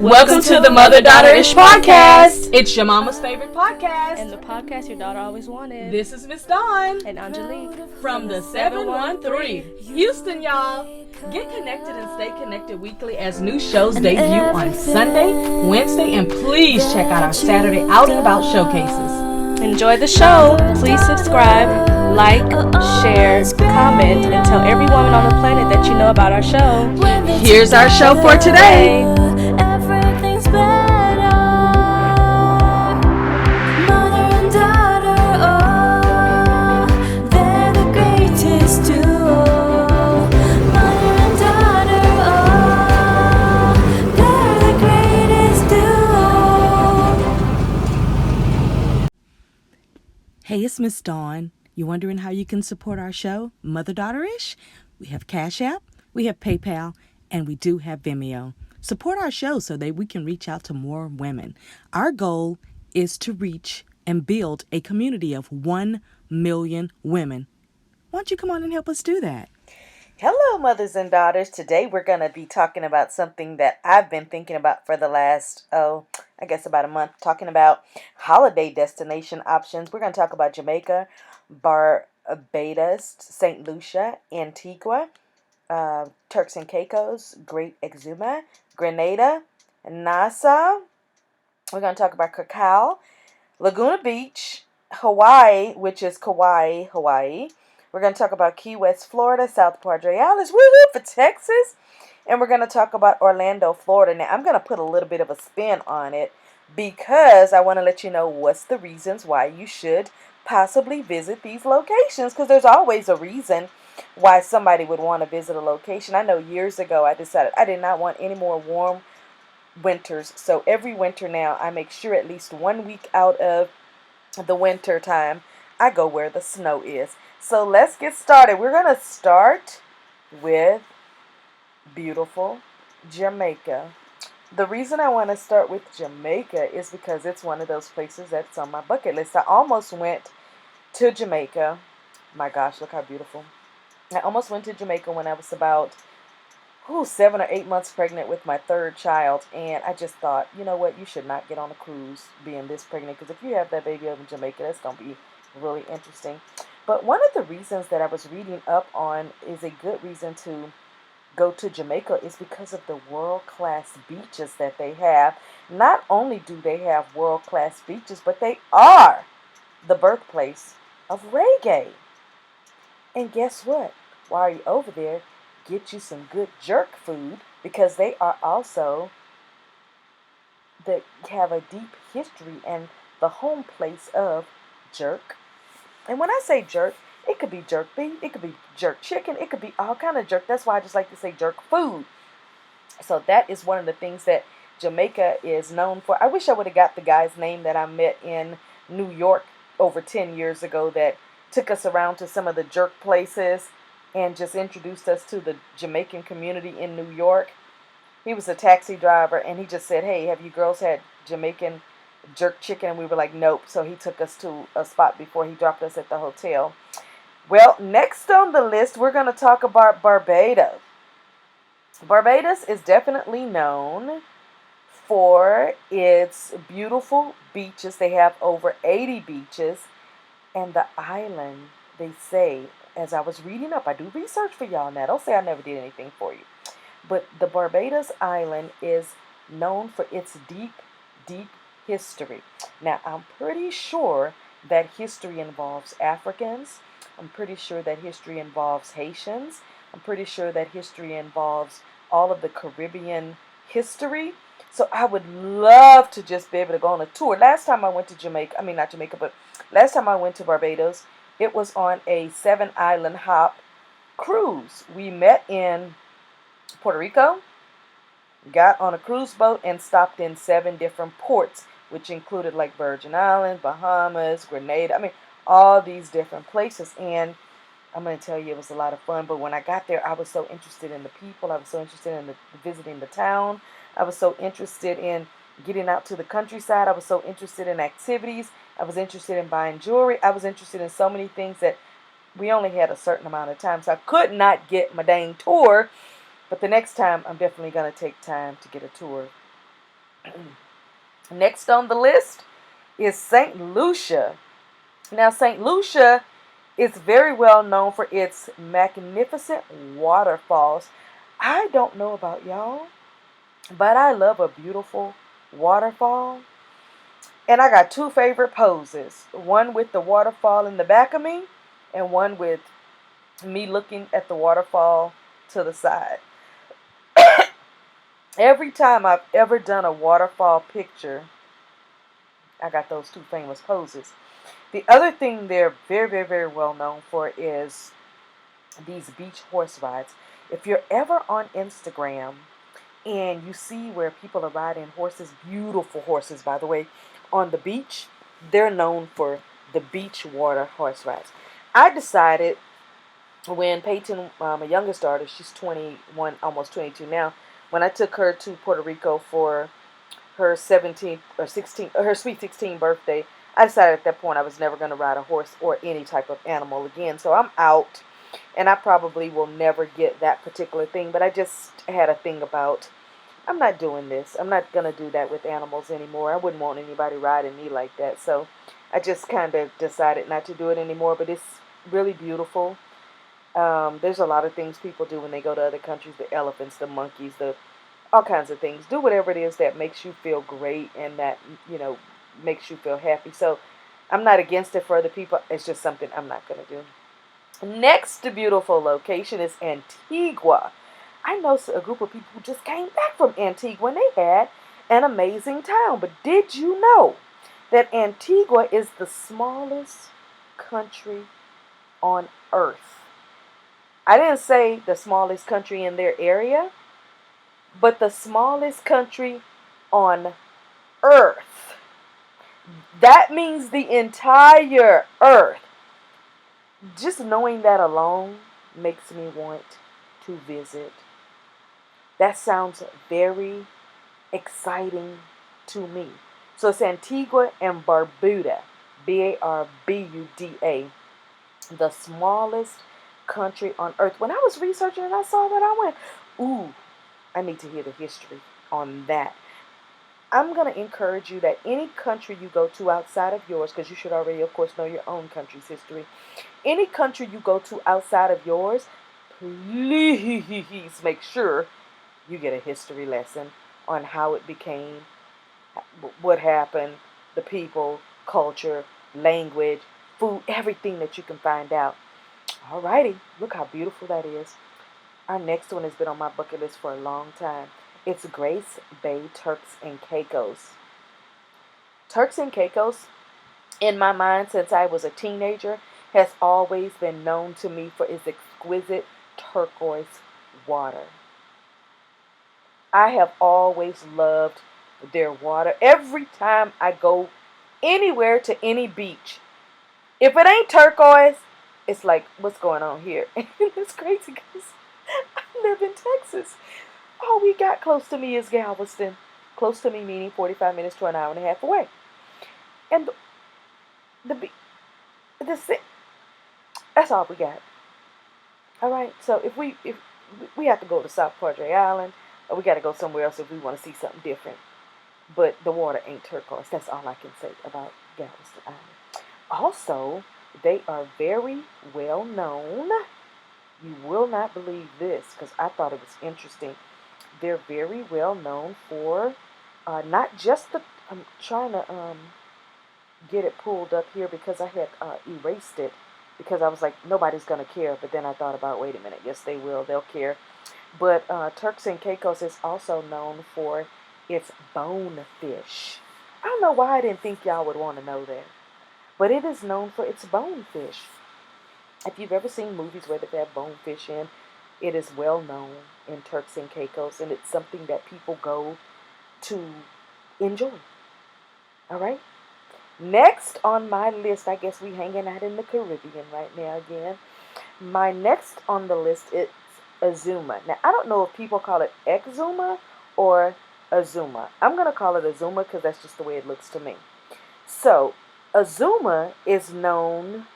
Welcome to the Mother-Daughter-ish podcast. It's your mama's favorite podcast. And the podcast your daughter always wanted. This is Miss Dawn. And Angelique. From the 713. Houston, y'all. Get connected and stay connected weekly as new shows debut on Sunday, Wednesday, and please check out our Saturday Out and About showcases. Enjoy the show. Please subscribe, like, share, comment, and tell every woman on the planet that you know about our show. Here's our show for today. Hey, it's Miss Dawn. You wondering how you can support our show, Mother-Daughter-ish? We have Cash App, we have PayPal, and we do have Vimeo. Support our show so that we can reach out to more women. Our goal is to reach and build a community of 1 million women. Why don't you come on and help us do that? Hello, mothers and daughters. Today we're going to be talking about something that I've been thinking about for the last, about a month, talking about holiday destination options. We're going to talk about Jamaica, Barbados, St. Lucia, Antigua, Turks and Caicos, Great Exuma, Grenada, Nassau. We're going to talk about Cacao, Laguna Beach, Hawaii, which is Kauai, Hawaii. We're going to talk about Key West, Florida, South Padre Islands, woohoo, for Texas. And we're going to talk about Orlando, Florida. Now, I'm going to put a little bit of a spin on it because I want to let you know what's the reasons why you should possibly visit these locations, because there's always a reason why somebody would want to visit a location. I know years ago I decided I did not want any more warm winters. So every winter now I make sure at least 1 week out of the winter time I go where the snow is. So let's get started. We're going to start with beautiful Jamaica. The reason I want to start with Jamaica is because it's one of those places that's on my bucket list. I almost went to Jamaica. My gosh, look how beautiful. I almost went to Jamaica when I was about 7 or 8 months pregnant with my third child. And I just thought, you know what, you should not get on a cruise being this pregnant, because if you have that baby over in Jamaica, that's going to be really interesting. But one of the reasons that I was reading up on is a good reason to go to Jamaica is because of the world-class beaches that they have. Not only do they have world-class beaches, but they are the birthplace of reggae. And guess what? While you're over there, get you some good jerk food, because they are also have a deep history and the home place of jerk. And when I say jerk, it could be jerk beef, it could be jerk chicken, it could be all kind of jerk. That's why I just like to say jerk food. So that is one of the things that Jamaica is known for. I wish I would have got the guy's name that I met in New York over 10 years ago that took us around to some of the jerk places and just introduced us to the Jamaican community in New York. He was a taxi driver, and he just said, hey, have you girls had Jamaican jerk chicken? And we were like, nope. So he took us to a spot before he dropped us at the hotel. Well, next on the list, we're going to talk about Barbados. Barbados is definitely known for its beautiful beaches. They have over 80 beaches. And the island, they say, as I was reading up, I do research for y'all now. Don't say I never did anything for you. But the Barbados island is known for its deep, deep history. Now, I'm pretty sure that history involves Africans. I'm pretty sure that history involves Haitians. I'm pretty sure that history involves all of the Caribbean history. So I would love to just be able to go on a tour. Last time I went to last time I went to Barbados, it was on a 7-island hop cruise. We met in Puerto Rico, got on a cruise boat, and stopped in 7 different ports, which included like Virgin Islands, Bahamas, Grenada. All these different places. And I'm going to tell you, it was a lot of fun. But when I got there, I was so interested in the people. I was so interested in visiting the town. I was so interested in getting out to the countryside. I was so interested in activities. I was interested in buying jewelry. I was interested in so many things that we only had a certain amount of time. So I could not get my dang tour. But the next time, I'm definitely going to take time to get a tour. Next on the list is St. Lucia. Now, St. Lucia is very well known for its magnificent waterfalls. I don't know about y'all, but I love a beautiful waterfall. And I got two favorite poses. One with the waterfall in the back of me, and one with me looking at the waterfall to the side. Every time I've ever done a waterfall picture, I got those two famous poses. The other thing they're very, very, very well known for is these beach horse rides. If you're ever on Instagram and you see where people are riding horses, beautiful horses, by the way, on the beach, they're known for the beach water horse rides. I decided when Paiton, my youngest daughter, she's 21, almost 22 now, when I took her to Puerto Rico for her 17th or 16, her sweet 16 birthday, I decided at that point I was never going to ride a horse or any type of animal again. So I'm out, and I probably will never get that particular thing. But I just had a thing about, I'm not doing this. I'm not going to do that with animals anymore. I wouldn't want anybody riding me like that. So I just kind of decided not to do it anymore. But it's really beautiful. There's a lot of things people do when they go to other countries, the elephants, the monkeys, the all kinds of things. Do whatever it is that makes you feel great and that, makes you feel happy. So I'm not against it for other people. It's just something I'm not going to do. Next beautiful location is Antigua. I know a group of people who just came back from Antigua and they had an amazing time. But did you know that Antigua is the smallest country on earth? I didn't say the smallest country in their area, but the smallest country on earth. That means the entire earth. Just knowing that alone makes me want to visit. That sounds very exciting to me. So it's Antigua and Barbuda, Barbuda, the smallest country on earth. When I was researching and I saw that, I went, ooh, I need to hear the history on that. I'm going to encourage you that any country you go to outside of yours, because you should already, of course, know your own country's history. Any country you go to outside of yours, please make sure you get a history lesson on how it became, what happened, the people, culture, language, food, everything that you can find out. Alrighty, look how beautiful that is. Our next one has been on my bucket list for a long time. It's Grace Bay Turks and Caicos. Turks and Caicos, in my mind since I was a teenager, has always been known to me for its exquisite turquoise water. I have always loved their water. Every time I go anywhere to any beach, if it ain't turquoise, it's like, what's going on here? And it's crazy because I live in Texas. All we got close to me is Galveston. Close to me meaning 45 minutes to an hour and a half away. And that's all we got. All right. So if we have to go to South Padre Island, or we got to go somewhere else if we want to see something different. But the water ain't turquoise. That's all I can say about Galveston Island. Also, they are very well known. You will not believe this because I thought it was interesting. They're very well known for not just the. I'm trying to get it pulled up here because I had erased it because I was like, nobody's gonna care. But then I thought about, wait a minute, yes they will. They'll care. But Turks and Caicos is also known for its bonefish. I don't know why I didn't think y'all would want to know that, but it is known for its bonefish. If you've ever seen movies where they have bonefish in, it is well known in Turks and Caicos, and it's something that people go to enjoy. All right? Next on my list, I guess we hanging out in the Caribbean right now again. My next on the list is Azuma. Now, I don't know if people call it Exuma or Azuma. I'm going to call it Azuma because that's just the way it looks to me. So, Azuma is known,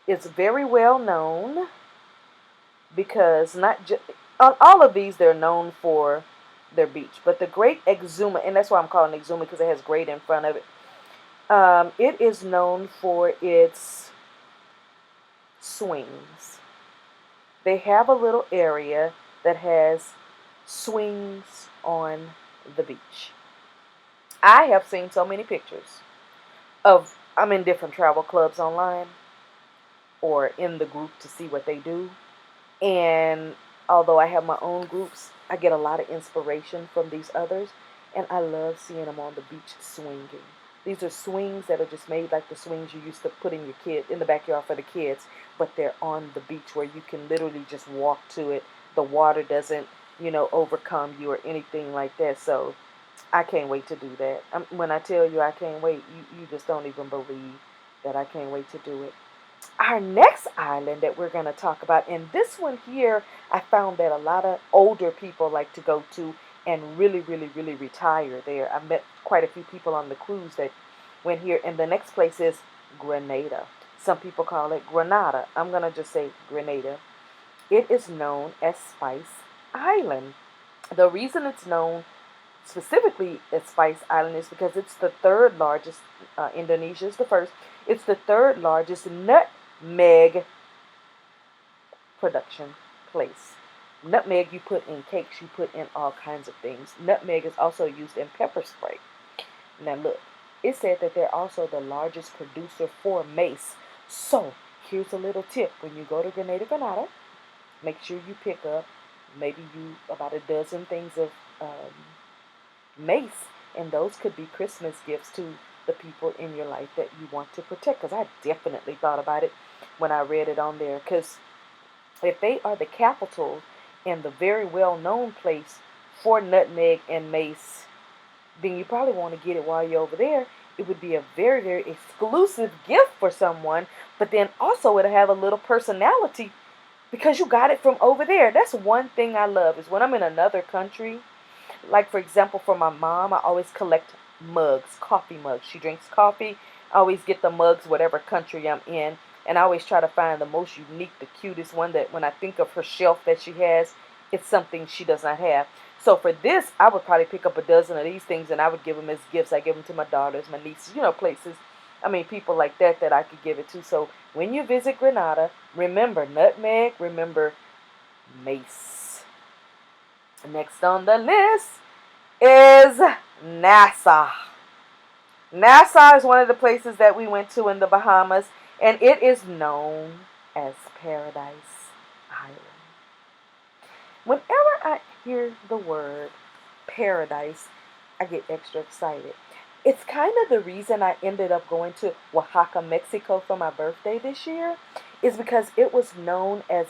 it's very well known because not just, on all of these they're known for their beach. But the Great Exuma, and that's why I'm calling it Exuma because it has great in front of it. It is known for its swings. They have a little area that has swings on the beach. I have seen so many pictures of, I'm in different travel clubs online or in the group to see what they do. And although I have my own groups, I get a lot of inspiration from these others. And I love seeing them on the beach swinging. These are swings that are just made like the swings you used to put in your kid in the backyard for the kids, but they're on the beach where you can literally just walk to it. The water doesn't, overcome you or anything like that. So I can't wait to do that. When I tell you I can't wait, you just don't even believe that I can't wait to do it. Our next island that we're going to talk about, and this one here, I found that a lot of older people like to go to and really, really, really retire there. I met quite a few people on the cruise that went here, and the next place is Grenada. Some people call it Grenada. I'm going to just say Grenada. It is known as Spice Island. The reason it's known specifically as Spice Island is because it's the third largest, Indonesia is the first, it's the third largest nutmeg production place. Nutmeg you put in cakes, you put in all kinds of things. Nutmeg is also used in pepper spray. Now look, it said that they're also the largest producer for mace. So here's a little tip. When you go to Grenada, make sure you pick up maybe about a dozen things of mace, and those could be Christmas gifts to the people in your life that you want to protect. Because I definitely thought about it when I read it on there, because if they are the capital and the very well-known place for nutmeg and mace, then you probably want to get it while you're over there. It would be a very, very exclusive gift for someone, but then also it'll have a little personality because you got it from over there. That's one thing I love is when I'm in another country. Like, for example, for my mom, I always collect mugs, coffee mugs. She drinks coffee. I always get the mugs, whatever country I'm in. And I always try to find the most unique, the cutest one that when I think of her shelf that she has, it's something she does not have. So for this, I would probably pick up a dozen of these things and I would give them as gifts. I give them to my daughters, my nieces, places. People like that I could give it to. So when you visit Grenada, remember nutmeg, remember mace. Next on the list is Nassau. Nassau is one of the places that we went to in the Bahamas, and it is known as Paradise Island. Whenever I hear the word paradise, I get extra excited. It's kind of the reason I ended up going to Oaxaca, Mexico for my birthday this year, is because it was known as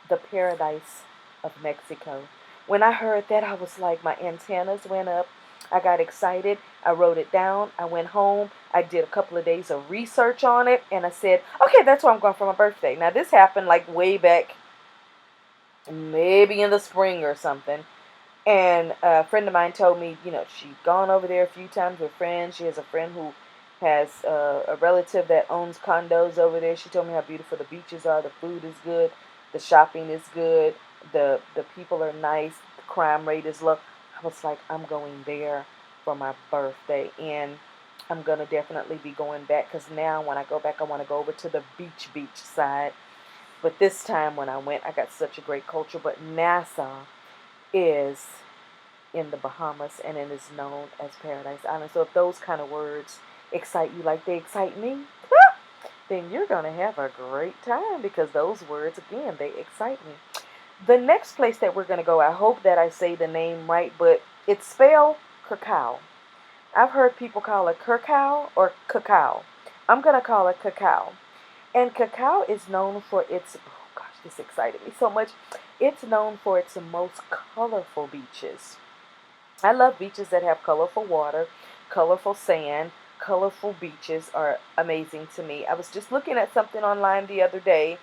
the paradise of Mexico. When I heard that, I was like, my antennas went up. I got excited. I wrote it down. I went home. I did a couple of days of research on it. And I said, okay, that's where I'm going for my birthday. Now, this happened like way back, maybe in the spring or something. And a friend of mine told me, she'd gone over there a few times with friends. She has a friend who has a relative that owns condos over there. She told me how beautiful the beaches are. The food is good. The shopping is good. The people are nice. The crime rate is low. I was like, I'm going there for my birthday. And I'm going to definitely be going back. Because now when I go back, I want to go over to the beach side. But this time when I went, I got such a great culture. But Nassau is in the Bahamas. And it is known as Paradise Island. So if those kind of words excite you like they excite me, then you're going to have a great time. Because those words, again, they excite me. The next place that we're going to go, I hope that I say the name right, but it's spelled cacao. I've heard people call it cacao or cacao. I'm going to call it cacao. And cacao is known for its, oh gosh, this excited me so much. It's known for its most colorful beaches. I love beaches that have colorful water, colorful sand. Colorful beaches are amazing to me. I was just looking at something online the other day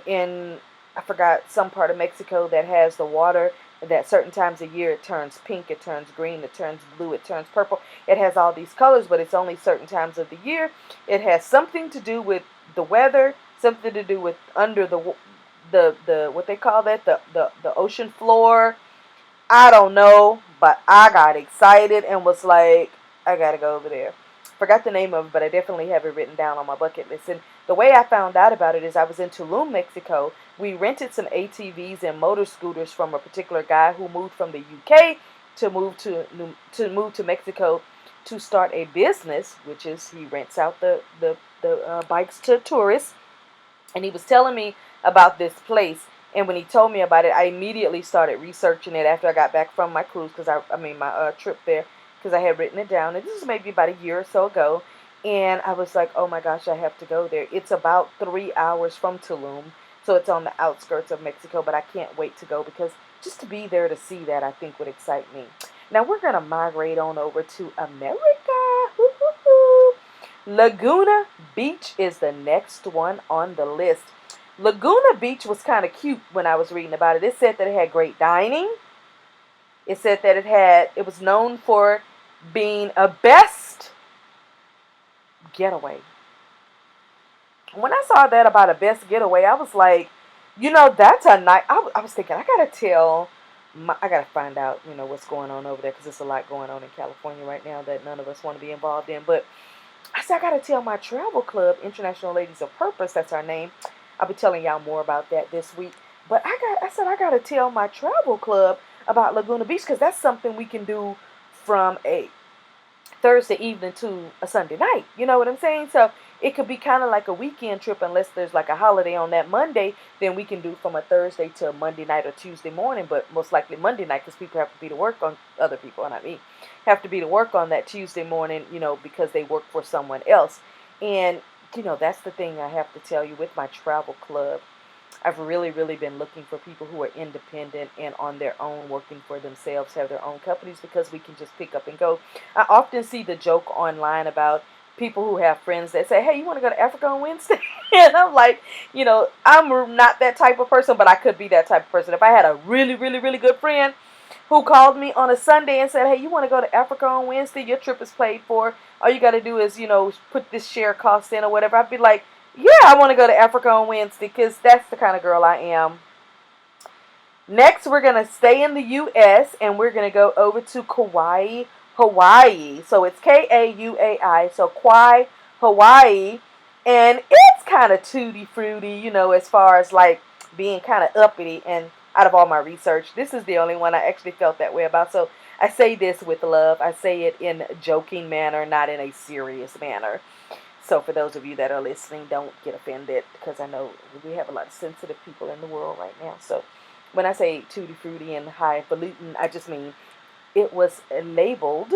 in I forgot some part of Mexico that has the water that certain times of year it turns pink, it turns green, it turns blue, it turns purple. It has all these colors, but it's only certain times of the year. It has something to do with the weather, something to do with under the what they call that, the ocean floor. I don't know, but I got excited and was like, I gotta go over there. Forgot the name of it, but I definitely have it written down on my bucket list. And the way I found out about it is I was in Tulum, Mexico. We rented some ATVs and motor scooters from a particular guy who moved from the UK to Mexico to start a business, which is he rents out the bikes to tourists. And he was telling me about this place. And when he told me about it, I immediately started researching it after I got back from my cruise, because I mean my trip there, because I had written it down. And this was maybe about a year or so ago. And I was like, oh my gosh, I have to go there. It's about 3 hours from Tulum. So it's on the outskirts of Mexico, but I can't wait to go, because just to be there to see that, I think would excite me. Now we're going to migrate on over to America. Hoo-hoo-hoo. Laguna Beach is the next one on the list. Laguna Beach was kind of cute when I was reading about it. It said that it had great dining. It said that it was known for being a best getaway. When I saw that about a best getaway, I was like, that's a night. I was thinking, I gotta find out, what's going on over there, because there's a lot going on in California right now that none of us want to be involved in. But I said, I got to tell my travel club, International Ladies of Purpose, that's our name. I'll be telling y'all more about that this week. But I said, I got to tell my travel club about Laguna Beach, because that's something we can do from a Thursday evening to a Sunday night. You know what I'm saying? So it could be kind of like a weekend trip, unless there's like a holiday on that Monday. Then we can do from a Thursday to a Monday night or Tuesday morning, but most likely Monday night, because people have to be to work on, other people, not me, have to be to work on that Tuesday morning, because they work for someone else. And, that's the thing I have to tell you with my travel club. I've really, really been looking for people who are independent and on their own, working for themselves, have their own companies, because we can just pick up and go. I often see the joke online about people who have friends that say, hey, you want to go to Africa on Wednesday? And I'm like, I'm not that type of person, but I could be that type of person. If I had a really, really, really good friend who called me on a Sunday and said, hey, you want to go to Africa on Wednesday? Your trip is paid for. All you got to do is, put this share cost in or whatever. I'd be like, yeah, I want to go to Africa on Wednesday, because that's the kind of girl I am. Next, we're going to stay in the U.S. and we're going to go over to Kauai, Hawaii. So it's Kauai, so Kauai, Hawaii. And it's kind of tutti fruity, as far as like being kind of uppity. And out of all my research, this is the only one I actually felt that way about. So I say this with love. I say it in a joking manner, not in a serious manner. So for those of you that are listening, don't get offended, because I know we have a lot of sensitive people in the world right now. So when I say tutti frutti and highfalutin, I just mean it was labeled,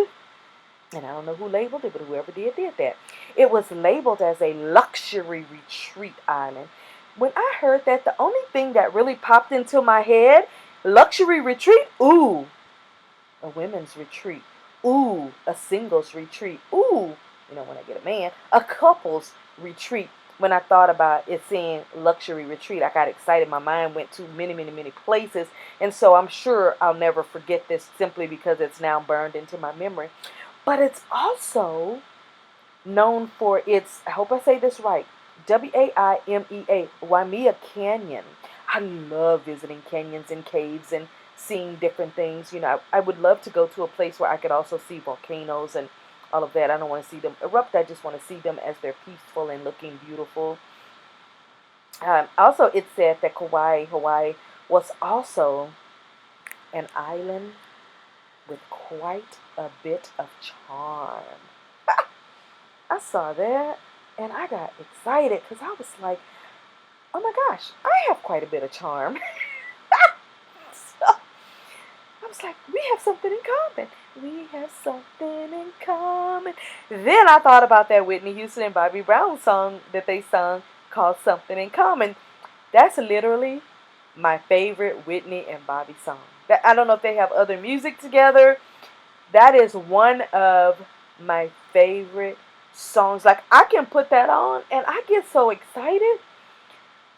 and I don't know who labeled it, but whoever did that. It was labeled as a luxury retreat island. When I heard that, the only thing that really popped into my head, luxury retreat, ooh, a women's retreat, ooh, a singles retreat, ooh, when I get a man, a couple's retreat. When I thought about it saying luxury retreat, I got excited. My mind went to many, many, many places. And so I'm sure I'll never forget this, simply because it's now burned into my memory. But it's also known for its, I hope I say this right, Waimea, Waimea Canyon. I love visiting canyons and caves and seeing different things. I would love to go to a place where I could also see volcanoes and all of that. I don't want to see them erupt. I just want to see them as they're peaceful and looking beautiful. Also, it said that Kauai, Hawaii, was also an island with quite a bit of charm. I saw that and I got excited, because I was like, oh my gosh, I have quite a bit of charm. So I was like, we have something in common. We have something in common. Then I thought about that Whitney Houston and Bobby Brown song that they sung called Something in Common. That's literally my favorite Whitney and Bobby song. I don't know if they have other music together. That is one of my favorite songs. Like, I can put that on and I get so excited.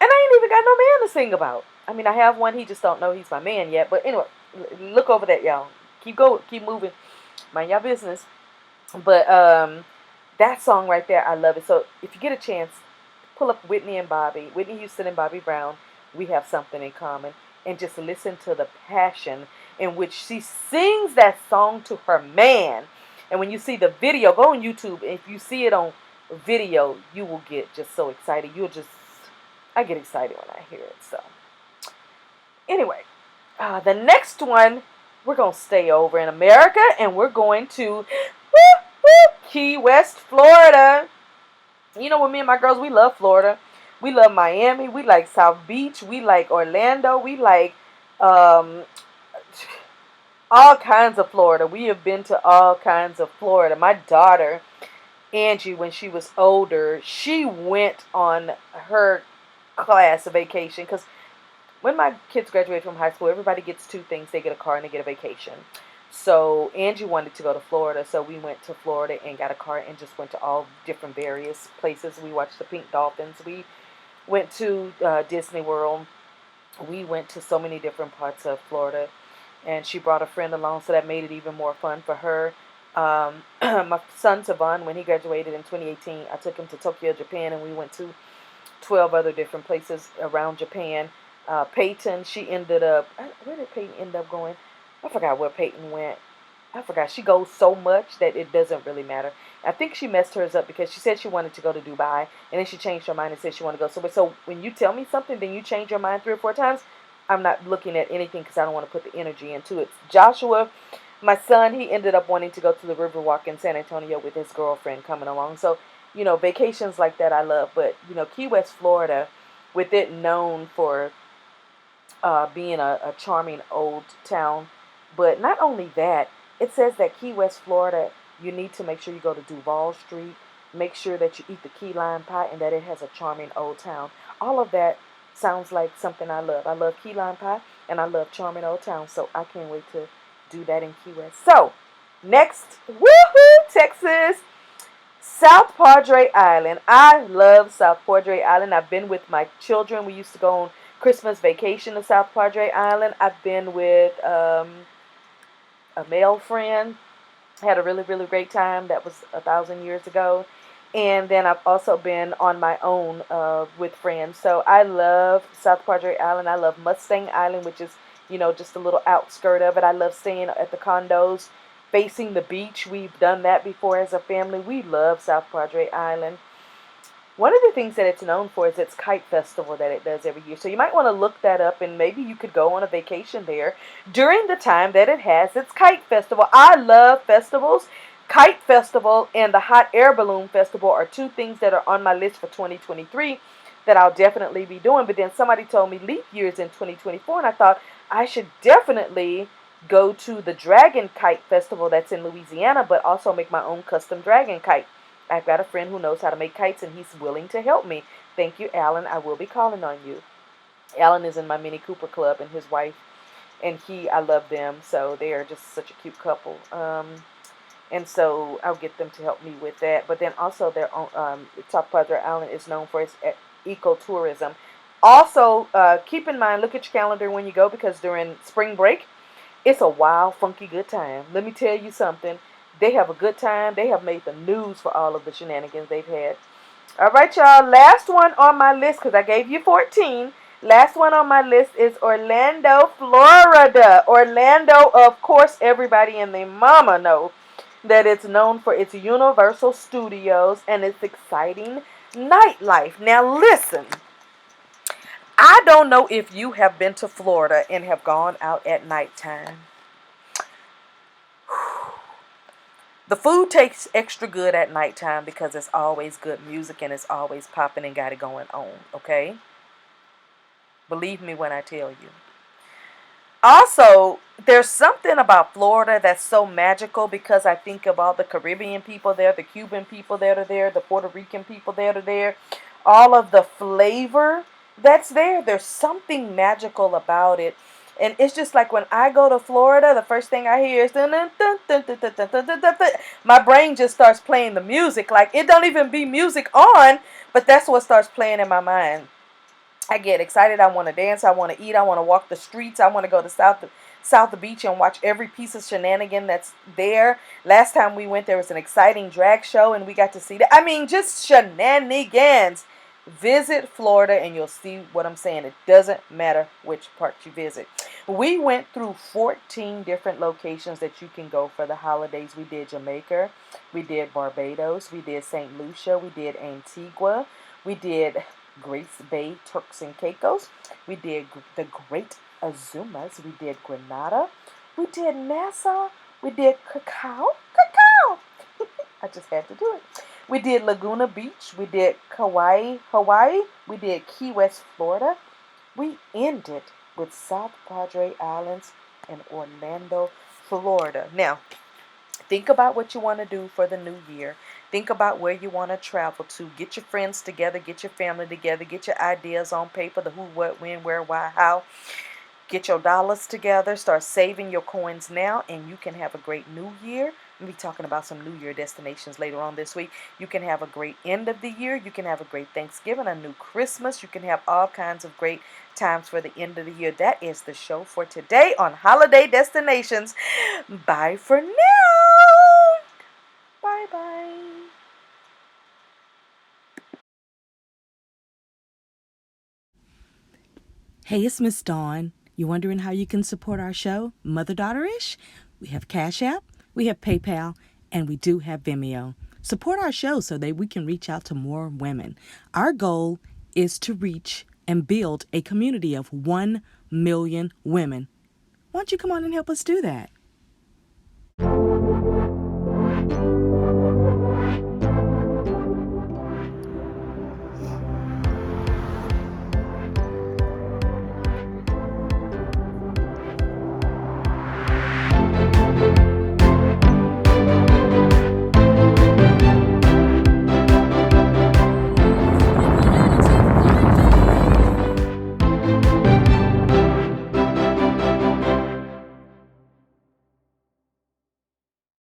And I ain't even got no man to sing about. I mean, I have one. He just don't know he's my man yet. But anyway, look over that, y'all. Keep going. Keep moving. Mind y'all business. But that song right there, I love it. So if you get a chance, pull up Whitney Houston and Bobby Brown. We have something in common. And just listen to the passion. in which she sings that song to her man. And when you see the video, go on YouTube. If you see it on video, you will get just so excited. I get excited when I hear it. So anyway, the next one, we're going to stay over in America, and we're going to Key West, Florida. You know what, me and my girls, we love Florida. We love Miami. We like South Beach. We like Orlando. We like um, all kinds of Florida. We have been to all kinds of Florida. My daughter, Angie, when she was older, she went on her class vacation because when my kids graduate from high school, everybody gets two things. They get a car and they get a vacation. So Angie wanted to go to Florida, so we went to Florida and got a car and just went to all different various places. We watched the pink dolphins. We went to Disney World. We went to so many different parts of Florida, and she brought a friend along, so that made it even more fun for her. My son Savon, when he graduated in 2018, I took him to Tokyo, Japan, and we went to 12 other different places around Japan. Paiton, she ended up, where did Paiton end up going? I forgot where Paiton went. I forgot. She goes so much that it doesn't really matter. I think she messed hers up because she said she wanted to go to Dubai, and then she changed her mind and said she wanted to go somewhere. So when you tell me something, then you change your mind 3 or 4 times, I'm not looking at anything because I don't want to put the energy into it. Joshua, my son, he ended up wanting to go to the Riverwalk in San Antonio with his girlfriend coming along. So, vacations like that I love. But, Key West, Florida, with it known for being a charming old town. But not only that, it says that Key West, Florida, you need to make sure you go to Duval Street. Make sure that you eat the key lime pie and that it has a charming old town. All of that sounds like something I love. I love key lime pie and I love charming old town. So I can't wait to do that in Key West. So, next, woohoo, Texas, South Padre Island. I love South Padre Island. I've been with my children. We used to go on Christmas vacation to South Padre Island. I've been with a male friend. Had a really, really great time. That was 1,000 years ago. And then I've also been on my own with friends. So I love South Padre Island. I love Mustang Island, which is, just a little outskirt of it. I love staying at the condos facing the beach. We've done that before as a family. We love South Padre Island. One of the things that it's known for is its kite festival that it does every year. So you might want to look that up, and maybe you could go on a vacation there during the time that it has its kite festival. I love festivals. Kite festival and the hot air balloon festival are 2 things that are on my list for 2023 that I'll definitely be doing. But then somebody told me leap year's in 2024, and I thought I should definitely go to the Dragon Kite Festival that's in Louisiana, but also make my own custom dragon kite. I've got a friend who knows how to make kites, and he's willing to help me. Thank you, Alan. I will be calling on you. Alan is in my Mini Cooper Club, and his wife and I love them. So they are just such a cute couple. And so I'll get them to help me with that. But then also their own, South Padre Island is known for its ecotourism. Also, keep in mind, look at your calendar when you go, because during spring break, it's a wild, funky good time. Let me tell you something. They have a good time. They have made the news for all of the shenanigans they've had. All right, y'all. Last one on my list, because I gave you 14. Last one on my list is Orlando, Florida. Orlando, of course, everybody and their mama know that it's known for its Universal Studios and its exciting nightlife. Now, listen. I don't know if you have been to Florida and have gone out at nighttime. The food tastes extra good at nighttime because it's always good music and it's always popping and got it going on, okay? Believe me when I tell you. Also, there's something about Florida that's so magical because I think of all the Caribbean people there, the Cuban people that are there, the Puerto Rican people that are there, all of the flavor that's there. There's something magical about it. And it's just like when I go to Florida, the first thing I hear is dun, dun, dun, dun, dun, dun, dun, dun, dun, dun. My brain just starts playing the music. Like, it don't even be music on, but that's what starts playing in my mind. I get excited. I want to dance. I want to eat. I want to walk the streets. I want to go to South Beach and watch every piece of shenanigan that's there. Last time we went, there was an exciting drag show, and we got to see that. I mean, just shenanigans. Visit Florida and you'll see what I'm saying. It doesn't matter which part you visit. We went through 14 different locations that you can go for the holidays. We did Jamaica, we did Barbados, we did St. Lucia, we did Antigua, we did Grace Bay, Turks and Caicos, we did the Great Azumas, we did Grenada, we did Nassau, we did Cacao. I just had to do it. We did Laguna Beach. We did Kauai, Hawaii. We did Key West, Florida. We ended with South Padre Islands and Orlando, Florida. Now, think about what you want to do for the new year. Think about where you want to travel to. Get your friends together. Get your family together. Get your ideas on paper. The who, what, when, where, why, how. Get your dollars together. Start saving your coins now, and you can have a great new year. We'll be talking about some New Year destinations later on this week. You can have a great end of the year. You can have a great Thanksgiving, a new Christmas. You can have all kinds of great times for the end of the year. That is the show for today on holiday destinations. Bye for now. Bye-bye. Hey, it's Miss Dawn. You wondering how you can support our show, Mother Daughter-ish? We have Cash App, we have PayPal, and we do have Vimeo. Support our show so that we can reach out to more women. Our goal is to reach and build a community of 1 million women. Why don't you come on and help us do that?